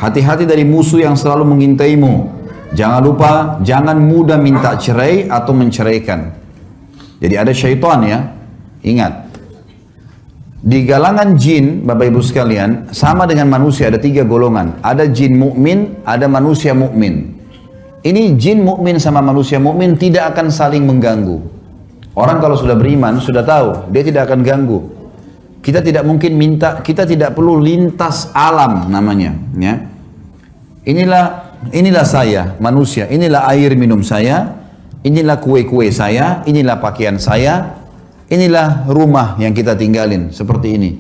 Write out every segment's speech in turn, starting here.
Hati-hati dari musuh yang selalu mengintaimu. Jangan lupa, jangan mudah minta cerai atau menceraikan. Jadi ada syaitan ya, ingat. Di kalangan jin, Bapak Ibu sekalian, sama dengan manusia ada 3 golongan. Ada jin mukmin, ada manusia mukmin. Ini jin mukmin sama manusia mukmin tidak akan saling mengganggu. Orang kalau sudah beriman sudah tahu dia tidak akan ganggu. Kita tidak mungkin minta, kita tidak perlu lintas alam namanya. Ya. Inilah saya manusia, inilah air minum saya, inilah kue-kue saya, inilah pakaian saya. Inilah rumah yang kita tinggalin, seperti ini.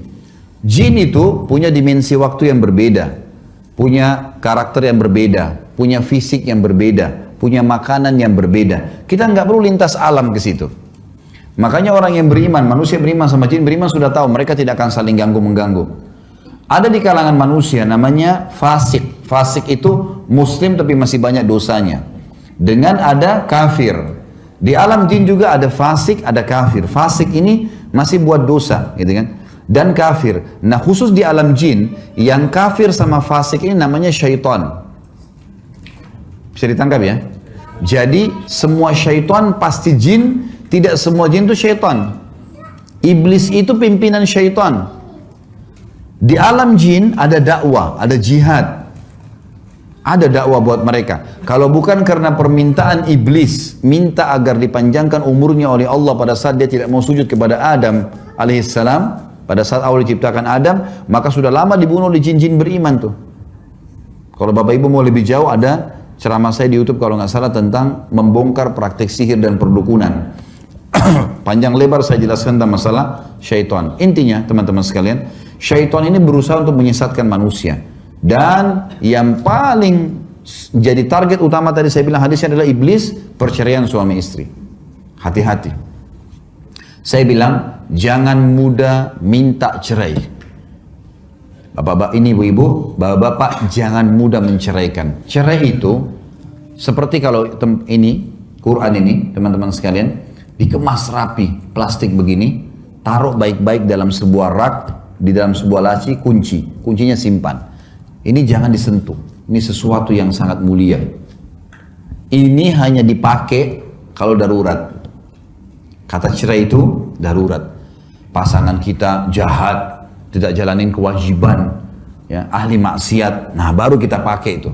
Jin itu punya dimensi waktu yang berbeda, punya karakter yang berbeda, punya fisik yang berbeda, punya makanan yang berbeda. Kita nggak perlu lintas alam ke situ. Makanya orang yang beriman, manusia beriman sama jin beriman sudah tahu mereka tidak akan saling ganggu-mengganggu. Ada di kalangan manusia namanya fasik. Fasik itu muslim tapi masih banyak dosanya. Dengan ada kafir. Di alam jin juga ada fasik, ada kafir. Fasik ini masih buat dosa, gitu kan? Dan kafir. Nah khusus di alam jin, yang kafir sama fasik ini namanya syaitan. Bisa ditangkap ya? Jadi semua syaitan pasti jin, tidak semua jin itu syaitan. Iblis itu pimpinan syaitan. Di alam jin ada dakwah, ada jihad. Ada dakwah buat mereka. Kalau bukan karena permintaan iblis, minta agar dipanjangkan umurnya oleh Allah pada saat dia tidak mau sujud kepada Adam alaihissalam, pada saat awal diciptakan Adam, maka sudah lama dibunuh oleh jin-jin beriman tuh. Kalau Bapak Ibu mau lebih jauh, ada ceramah saya di YouTube kalau nggak salah tentang membongkar praktek sihir dan perdukunan. Panjang lebar saya jelaskan tentang masalah syaitan. Intinya teman-teman sekalian, syaitan ini berusaha untuk menyesatkan manusia. Dan yang paling jadi target utama tadi saya bilang hadisnya adalah iblis, perceraian suami istri. Hati-hati. Saya bilang jangan mudah minta cerai. Bapak-bapak ini ibu-ibu, bapak-bapak jangan mudah menceraikan. Cerai itu seperti kalau ini Quran ini teman-teman sekalian dikemas rapi plastik begini, taruh baik-baik dalam sebuah rak, di dalam sebuah laci, kuncinya simpan. Ini jangan disentuh. Ini sesuatu yang sangat mulia. Ini hanya dipakai kalau darurat. Kata cerai itu darurat. Pasangan kita jahat, tidak jalanin kewajiban, ya, ahli maksiat. Nah, baru kita pakai itu.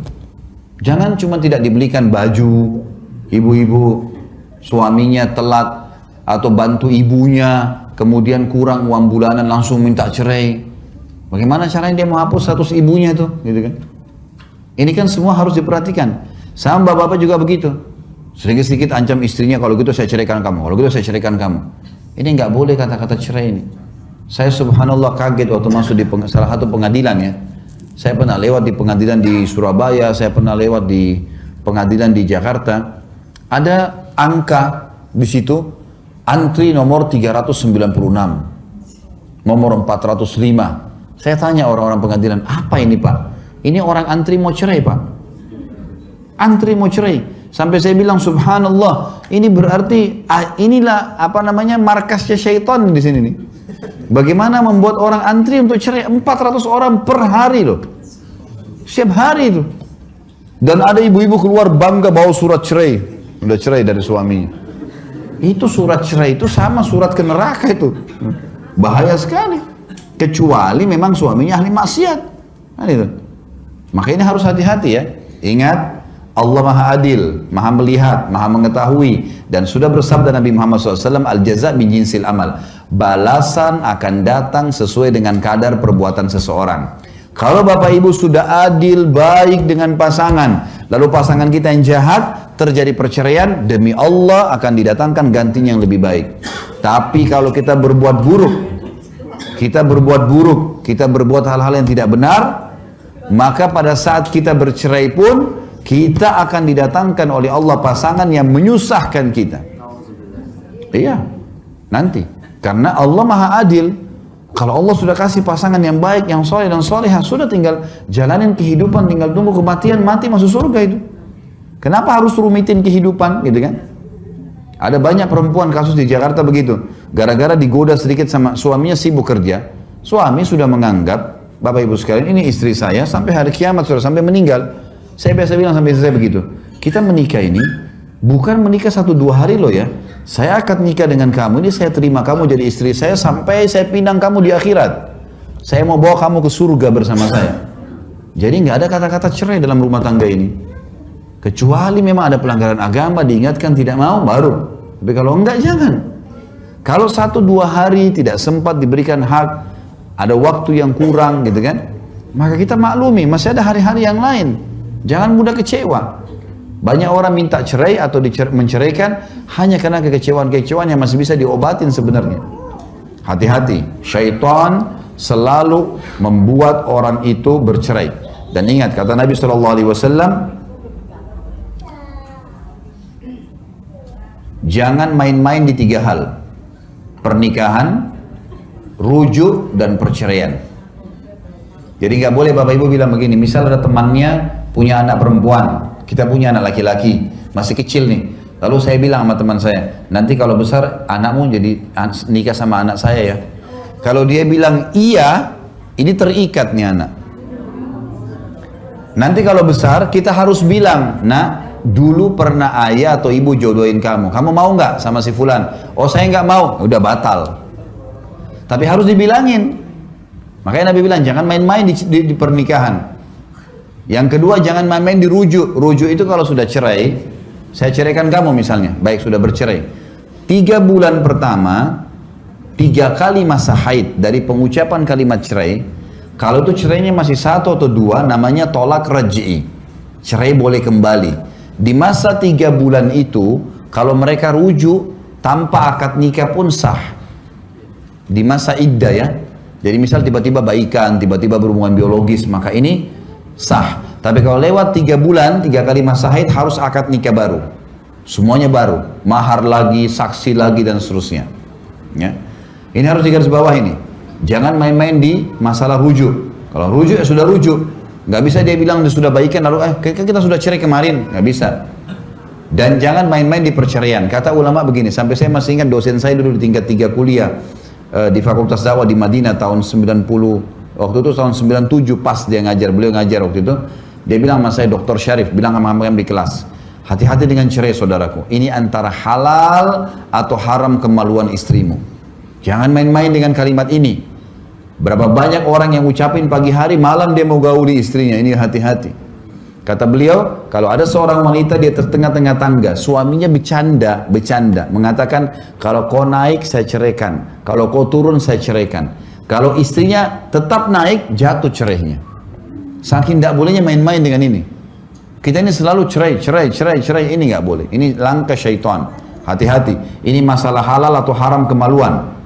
Jangan cuma tidak dibelikan baju, ibu-ibu suaminya telat atau bantu ibunya, kemudian kurang uang bulanan langsung minta cerai. Bagaimana caranya dia menghapus status ibunya tuh, gitu kan? Ini kan semua harus diperhatikan. Sama bapak-bapak juga begitu. Sedikit-sedikit ancam istrinya, kalau gitu saya ceraikan kamu, kalau gitu saya ceraikan kamu. Ini nggak boleh kata-kata cerai ini. Saya subhanallah kaget waktu masuk di salah satu pengadilan ya. Saya pernah lewat di pengadilan di Surabaya, saya pernah lewat di pengadilan di Jakarta. Ada angka di situ, antri nomor 396, nomor 405. Saya tanya orang-orang pengadilan, apa ini Pak? Ini orang antri mau cerai Pak. Antri mau cerai. Sampai saya bilang subhanallah, ini berarti inilah apa namanya markasnya syaitan di sini nih. Bagaimana membuat orang antri untuk cerai 400 orang per hari loh. Setiap hari itu. Dan ada ibu-ibu keluar bangga bawa surat cerai. Udah cerai dari suaminya. Itu surat cerai itu sama surat ke neraka itu. Bahaya sekali. Kecuali memang suaminya ahli maksiat. Nah, itu. Maka ini harus hati-hati ya. Ingat, Allah Maha Adil, Maha Melihat, Maha Mengetahui. Dan sudah bersabda Nabi Muhammad SAW, Al-jaza min jinsil amal. Balasan akan datang sesuai dengan kadar perbuatan seseorang. Kalau Bapak Ibu sudah adil, baik dengan pasangan, lalu pasangan kita yang jahat, terjadi perceraian, demi Allah akan didatangkan gantinya yang lebih baik. Tapi kalau kita berbuat buruk, kita berbuat hal-hal yang tidak benar, maka pada saat kita bercerai pun, kita akan didatangkan oleh Allah pasangan yang menyusahkan kita. Iya, nanti. Karena Allah Maha Adil. Kalau Allah sudah kasih pasangan yang baik, yang soleh dan solehah, sudah tinggal jalanin kehidupan, tinggal tunggu kematian, mati masuk surga itu. Kenapa harus rumitin kehidupan, gitu kan? Ada banyak perempuan kasus di Jakarta begitu. Gara-gara digoda sedikit sama suaminya sibuk kerja, suami sudah menganggap Bapak Ibu sekalian, ini istri saya sampai hari kiamat, sudah sampai meninggal. Saya biasa bilang sampai istri saya begitu. Kita menikah ini bukan menikah 1-2 hari loh ya. Saya akan nikah dengan kamu, ini saya terima kamu jadi istri saya sampai saya pinang kamu di akhirat. Saya mau bawa kamu ke surga bersama saya. Jadi nggak ada kata-kata cerai dalam rumah tangga ini. Kecuali memang ada pelanggaran agama, diingatkan tidak mau, baru. Tapi kalau enggak, jangan. Kalau 1-2 hari tidak sempat diberikan hak, ada waktu yang kurang gitu kan, maka kita maklumi, masih ada hari-hari yang lain. Jangan mudah kecewa. Banyak orang minta cerai atau menceraikan hanya karena kekecewaan-kekecewaan yang masih bisa diobatin sebenarnya. Hati-hati, syaitan selalu membuat orang itu bercerai. Dan ingat kata Nabi SAW, jangan main-main di 3 hal: pernikahan, rujuk, dan perceraian. Jadi nggak boleh Bapak Ibu bilang begini, misal ada temannya punya anak perempuan, kita punya anak laki-laki, masih kecil nih. Lalu saya bilang sama teman saya, nanti kalau besar anakmu jadi nikah sama anak saya ya. Kalau dia bilang iya, ini terikat nih anak. Nanti kalau besar kita harus bilang, nak, dulu pernah ayah atau ibu jodohin kamu mau nggak sama si fulan? Oh saya nggak mau, udah batal. Tapi harus dibilangin. Makanya Nabi bilang jangan main-main di pernikahan. Yang kedua, jangan main-main di rujuk. Rujuk itu kalau sudah cerai, saya ceraikan kamu misalnya, baik sudah bercerai, 3 bulan pertama 3 kali masa haid dari pengucapan kalimat cerai. Kalau itu cerainya masih 1 atau 2, namanya tolak raj'i, cerai boleh kembali. Di masa 3 bulan itu, kalau mereka rujuk tanpa akad nikah pun sah. Di masa iddah ya. Jadi misal tiba-tiba baikan, tiba-tiba berhubungan biologis, maka ini sah. Tapi kalau lewat 3 bulan, 3 kali masa haid, harus akad nikah baru. Semuanya baru, mahar lagi, saksi lagi, dan seterusnya. Ya. Ini harus digarisbawah ini. Jangan main-main di masalah rujuk. Kalau rujuk ya sudah rujuk. Nggak bisa dia bilang dia sudah baikan lalu kita sudah cerai kemarin, nggak bisa. Dan jangan main-main di perceraian. Kata ulama begini, sampai saya masih ingat dosen saya dulu di tingkat 3 kuliah di Fakultas Dakwah di Madinah tahun 90, waktu itu tahun 97 pas dia ngajar, beliau ngajar waktu itu. Dia bilang sama saya, Dr. Syarif, bilang sama kami di kelas, hati-hati dengan cerai saudaraku. Ini antara halal atau haram kemaluan istrimu. Jangan main-main dengan kalimat ini. Berapa banyak orang yang ucapin pagi hari, malam dia mau gauli istrinya. Ini hati-hati. Kata beliau, kalau ada seorang wanita dia tertengah-tengah tangga, suaminya bercanda, mengatakan, kalau kau naik saya ceraikan, kalau kau turun saya ceraikan. Kalau istrinya tetap naik, jatuh cerainya. Saking tidak bolehnya main-main dengan ini. Kita ini selalu cerai, ini nggak boleh. Ini langkah syaitan. Hati-hati. Ini masalah halal atau haram kemaluan.